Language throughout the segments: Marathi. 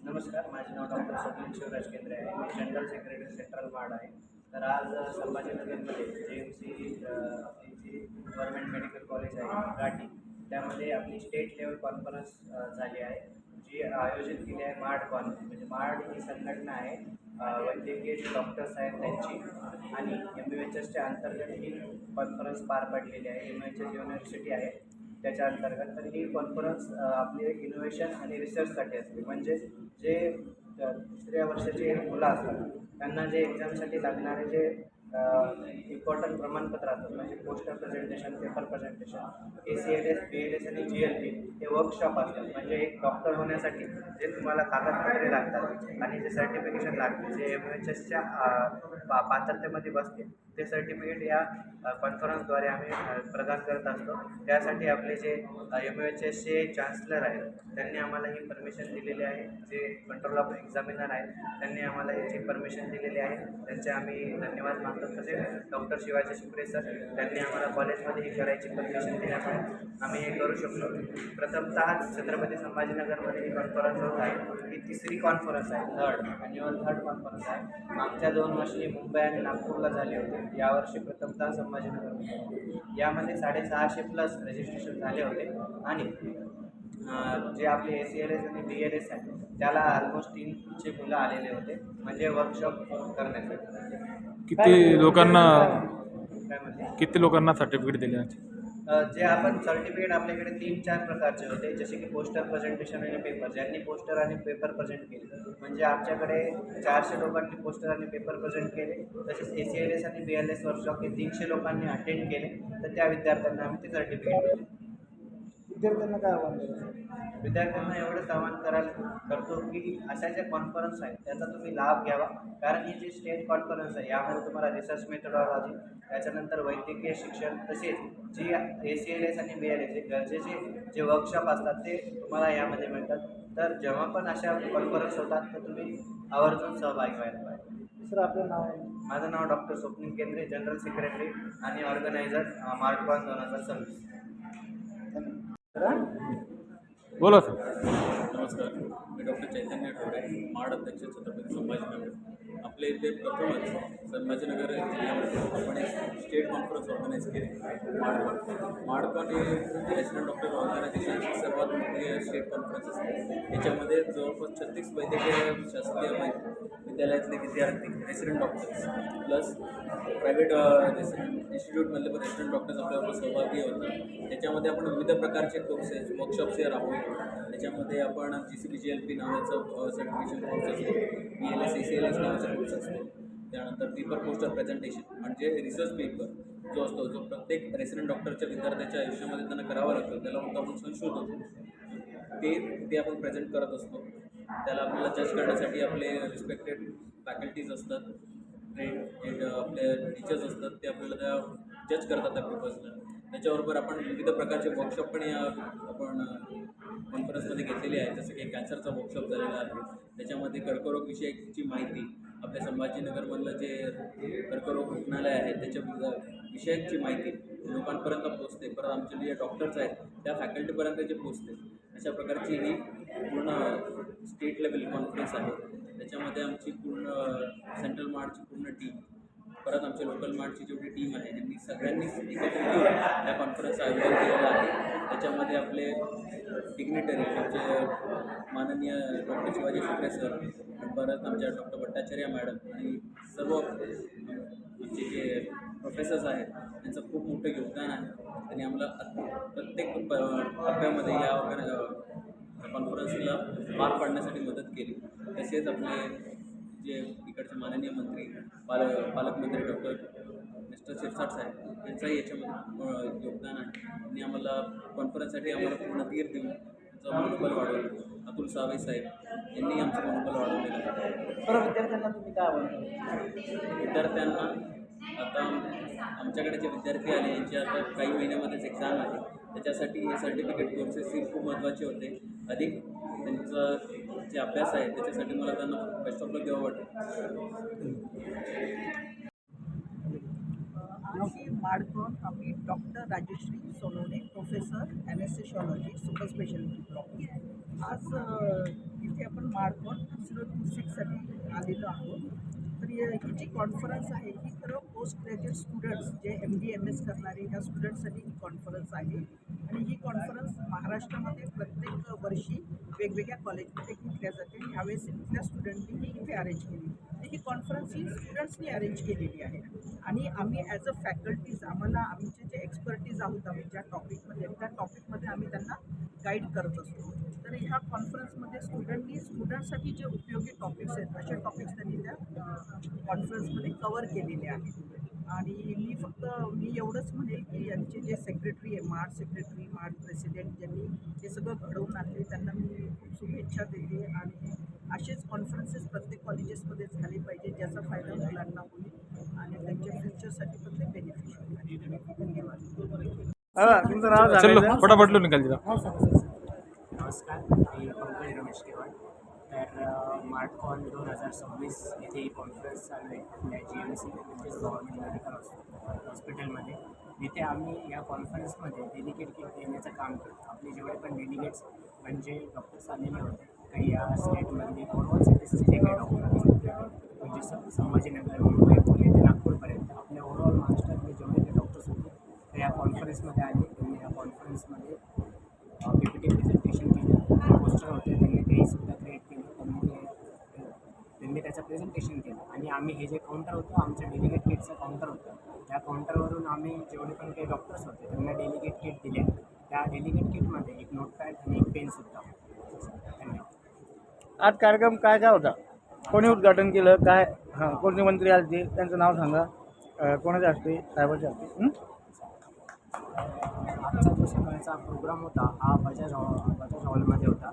नमस्कार, माझे नाव डॉक्टर स्वप्नील शिवराज केंद्रे आहे. मी जनरल सेक्रेटरी सेंट्रल वार्ड आहे. तर आज संभाजीनगरमध्ये JMC आपली जी गव्हर्नमेंट मेडिकल कॉलेज आहे घाटी, त्यामध्ये आपली स्टेट लेवल कॉन्फरन्स झाली आहे, जी आयोजित केली आहे मार्ड म्हणजे मार्ड ही संघटना आहे वैद्यकीय जे डॉक्टर्स आहेत त्यांची, आणि MUHSच्या अंतर्गत ही कॉन्फरन्स पार पडलेली आहे. MUHS युनिव्हर्सिटी आहे त्याच्या अंतर्गत. तर ही कॉन्फरन्स आपली एक इनोव्हेशन आणि रिसर्चसाठी असते. म्हणजे जे तिसऱ्या वर्षाचे मुलं असतात त्यांना जे एक्झामसाठी लागणारे जे इम्पॉर्टंट प्रमाणपत्र असतात, म्हणजे poster presentation, paper presentation, ACLS, BLS आणि GLP हे वर्कशॉप असतात. म्हणजे एक डॉक्टर होण्यासाठी जे तुम्हाला कागदपत्रे लागतात आणि जे सर्टिफिकेशन लागते, जे MUHSच्या पात्रतेमध्ये बसते, ते सर्टिफिकेट या कॉन्फरन्सद्वारे आम्ही प्रदान करत असतो. त्यासाठी आपले जे MUHSचे चान्सलर आहेत त्यांनी आम्हाला ही परमिशन दिलेली आहे. जे कंट्रोल ऑफ एक्झामिनर आहेत त्यांनी आम्हाला याची परमिशन दिलेली आहे, त्यांचे आम्ही धन्यवाद मानतो. तसेच डॉक्टर शिवाजी शिपरे सर, त्यांनी आम्हाला कॉलेजमध्ये ही करायची परमिशन दिल्यामुळे आम्ही हे करू शकलो. प्रथमतः छत्रपती संभाजीनगरमध्ये ही कॉन्फरन्स होत आहे. ही तिसरी कॉन्फरन्स आहे, थर्ड कॉन्फरन्स आहे. मागच्या 2 वर्षी मुंबई आणि नागपूरला झाले होते. यावर्षी प्रथमतः संभाजीनगरमध्ये. यामध्ये 650+ रजिस्ट्रेशन झाले होते आणि जे आपले ACLS आणि BLS आहे त्याला ऑलमोस्ट 300 मुलं आलेले होते, म्हणजे वर्कशॉप करण्यासाठी. किती लोकांना काय म्हणते? किती लोकांना सर्टिफिकेट दिले? जे आपण सर्टिफिकेट आपल्याकडे 3-4 प्रकारचे होते, जसे की पोस्टर प्रेझेंटेशन आणि पेपर. ज्यांनी पोस्टर आणि पेपर प्रेझेंट केले, म्हणजे आमच्याकडे 400 लोकांनी पोस्टर आणि पेपर प्रेझेंट केले. तसेच ACLS आणि BLS वर्कशॉप हे 300 लोकांनी अटेंड केले. तर त्या विद्यार्थ्यांना आम्ही ते सर्टिफिकेट दिले. विद्यार्थ्यांना काय आव्हान द्यायचं? विद्यार्थ्यांना एवढंच आवाहन करतो की अशा ज्या कॉन्फरन्स आहेत त्याचा तुम्ही लाभ घ्यावा. कारण ही जी स्टेट कॉन्फरन्स आहे यामध्ये तुम्हाला रिसर्च मेथडॉलॉजी, त्याच्यानंतर वैद्यकीय शिक्षण, तसेच जी ACLS आणि BLS हे गरजेचे जे वर्कशॉप असतात ते तुम्हाला यामध्ये मिळतात. तर जेव्हा पण अशा कॉन्फरन्स होतात तर तुम्ही आवर्जून सहभागी व्हायला पाहिजे. सर, आपलं नाव आहे? माझं नाव डॉक्टर स्वप्नील केंद्रे, जनरल सेक्रेटरी आणि ऑर्गनायझर मार्कॉन 2026. बोला सर. नमस्कार, मी डॉक्टर चैतन्य ठोडे, माड अध्यक्ष, छत्रपती संभाजीनगर. आपल्या इथे प्रथमच संभाजीनगर जिल्ह्यामध्ये आपण एक स्टेट कॉन्फरन्स ऑर्गनाईज केली, माडकॉन हे रेसिडेंट डॉक्टर ऑर्गनायझेशनची सर्वात मोठी स्टेट कॉन्फरन्स असते. याच्यामध्ये जवळपास 36 वैद्यकीय शासकीय विद्यालयातले विद्यार्थी, रेसिडेंट डॉक्टर्स प्लस प्रायव्हेट इन्स्टिट्यूटमधले पण रेसिडेंट डॉक्टर्स आपल्याबरोबर सहभागी होतात. त्याच्यामध्ये आपण विविध प्रकारचे कोर्सेस, वर्कशॉप्स हे राबवतो. त्याच्यामध्ये आपण GCP GLP नावाचं सर्टिफिकेशन कोर्स असतो, BLS ACLS नावाचा कोर्स असतो. त्यानंतर पेपर पोस्टर प्रेझेंटेशन म्हणजे रिसर्च पेपर जो असतो, जो प्रत्येक रेसिडेंट डॉक्टरच्या विद्यार्थ्याच्या आयुष्यामध्ये त्यांना करावा लागतो, त्याला म्हणतो आपण संशोधन. ते आपण प्रेझेंट करत असतो. त्याला आपल्याला जज करण्यासाठी आपले रिस्पेक्टेड फॅकल्टीज असतात, ट्रेन आपले टीचर्स असतात, ते आपल्याला त्या जज करतात त्या पेपर्सला. त्याच्याबरोबर आपण विविध प्रकारचे वर्कशॉप पण आपण कॉन्फरन्समध्ये घेतलेली आहे. जसं की कॅन्सरचा वर्कशॉप झालेला आहे, त्याच्यामध्ये कर्करोगविषयीची माहिती, आपल्या संभाजीनगरमधलं जे कर्करोग रुग्णालय आहे त्याच्या विषयीची माहिती लोकांपर्यंत पोचते. परत आमचे जे डॉक्टर्स आहेत त्या फॅकल्टीपर्यंत जे पोचते, अशा प्रकारची ही पूर्ण स्टेट लेवल कॉन्फरन्स आहे. त्याच्यामध्ये आमची पूर्ण सेंट्रल मार्डची पूर्ण टीम, परत आमच्या लोकल मार्डची जेवढी टीम आहे यांनी सगळ्यांनीच एकत्र येऊन या कॉन्फरन्सचं आयोजन केलेलं आहे. त्याच्यामध्ये आपले डिग्निटरी आमचे माननीय डॉक्टर शिवाजी शिपरे सर, परत आमच्या डॉक्टर भट्टाचार्य मॅडम आणि सर्व आमचे जे प्रोफेसर्स आहेत त्यांचं खूप मोठं योगदान आहे. त्यांनी आम्हाला प्रत्येक टप्प्यामध्ये या कॉन्फरन्सला पार पाडण्यासाठी मदत केली. तसेच आपले जे इकडचे माननीय मंत्री, पालकमंत्री डॉक्टर मिस्टर शिरसाट साहेब यांचंही याच्यामध्ये योगदान आहे. त्यांनी आम्हाला कॉन्फरन्ससाठी आम्हाला पूर्ण धीर देऊन आमचं मनोबल वाढवलं. अतुल सावे साहेब यांनी आमचं मनोबल वाढवलेलं आहे. बरं, विद्यार्थ्यांना तुम्ही काय आव्हान द्याल? विद्यार्थ्यांना आता आमच्याकडे जे विद्यार्थी आले यांची आता काही महिन्यामध्येच एक्झाम आहे, त्याच्यासाठी हे सर्टिफिकेट कोर्सेस ही खूप महत्त्वाचे होते. अधिक त्यांचं जे अभ्यास आहे त्याच्यासाठी मला त्यांना बेस्ट ऑफ लक द्यावं वाटतं. आमची माडकॉन, आम्ही doctor Rajshree Sonawane, professor anaesthesiology, super speciality block. आज इथे आपण माडकोण 026साठी आलेलो आहोत. तर ही जी कॉन्फरन्स आहे ही खरं पोस्ट ग्रॅज्युएट स्टुडंट्स जे MD-MS करणारे ह्या स्टुडंट्ससाठी ही कॉन्फरन्स आहे. आणि ही कॉन्फरन्स महाराष्ट्रामध्ये प्रत्येक वर्षी वेगवेगळ्या कॉलेजमध्ये घेतल्या जाते. ह्यावेळेस इथल्या स्टुडंटनी ही इथे अरेंज केली. तर ही कॉन्फरन्स ही स्टुडंट्सनी अरेंज केलेली आहे. आणि आम्ही ॲज अ फॅकल्टीज आम्हाला आमचे जे एक्सपर्टीज आहोत आम्ही ज्या टॉपिकमध्ये त्या टॉपिकमध्ये आम्ही त्यांना गाईड करत असतो. तर ह्या कॉन्फरन्समध्ये स्टुडंटसाठी जे उपयोगी टॉपिक्स आहेत असे टॉपिक्स त्यांनी त्या कॉन्फरन्समध्ये कवर केलेले आहेत. आणि मी एवढंच म्हणेल की यांचे जे सेक्रेटरी आहे माड प्रेसिडेंट ज्यांनी हे सगळं घडवून आणले त्यांना मी खूप शुभेच्छा देते. आणि असेच कॉन्फरन्सेस प्रत्येक कॉलेजेसमध्ये झाले पाहिजे ज्याचा फायदा मुलांना होईल आणि त्यांच्या फ्युचरसाठी पण ते बेनिफिशियल आहे. धन्यवाद. तुमचं नाव चलो सांगायचं. फटाफट लो निकाल दिला. नमस्कार, मी पंकज रमेश केवळ. तर मार्टकॉन 2026 येथे ही कॉन्फरन्स चालू आहे आपल्या GMC म्हणजेच गव्हर्नमेंट मेडिकल हॉस्पिटलमध्ये. जिथे आम्ही या कॉन्फरन्समध्ये डेलिगेट किट देण्याचं काम करतो. आपले जेवढे पण डेलिगेट्स म्हणजे डॉक्टर्स आलेले होते काही या स्टेटमध्ये ओव्हरऑल सिटीजचे जे काही डॉक्टर्स होते म्हणजे संभाजीनगर, मुंबई, पुणे ते नागपूरपर्यंत आपल्या ओव्हरऑल महाराष्ट्रातले जेवढे काही डॉक्टर्स होते ते या कॉन्फरन्समध्ये आले. त्यांनी या कॉन्फरन्समध्ये PPT प्रेझेंटेशन केलं. पोस्टर होते त्यांनी तेहीसुद्धा क्रिएट केलं. त्यांनी त्याचं प्रेझेंटेशन केलं. आणि आम्ही हे जे काउंटर होतं आमचं डेलिगेट किटचं काउंटर होतं त्या काउंटरवरून आम्ही जेवढे पण काही डॉक्टर्स होते त्यांना डेलिगेट किट दिले. त्या डेलिगेट किटमध्ये एक नोटपॅड आणि एक पेनसुद्धा होतं. धन्यवाद. आज कार्यक्रम काय काय होता, कोणी उद्घाटन केलं, काय कोणते मंत्री आले ते त्यांचं नाव सांगा, कोणाचे असते साहेबाचे असते. आजचा जो सकाळचा प्रोग्राम होता हा बजाज हॉलमध्ये होता.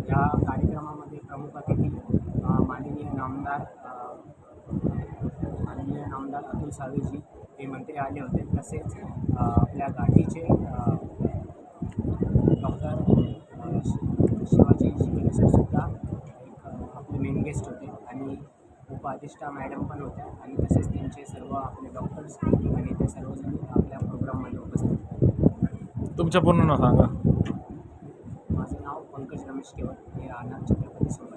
या कार्यक्रमामध्ये प्रमुख अतिथी माननीय नामदार अतुल सावेजी हे मंत्री आले होते. तसेच आपल्या घाटीचे डॉक्टर शिवाजी सरसुद्धा एक आपले मेन गेस्ट होते. आणि उपाधिष्ठा मॅडम पण होत्या. आणि तसेच त्यांचे सर्व आपले डॉक्टर्स आणि ते सर्वजण आपल्या प्रोग्राममध्ये उपस्थित होते. तुमच्या पूर्ण नाव सांगा. माझं नाव पंकज रमेश केवळ. मी राहणार छत्रपती संभाजी.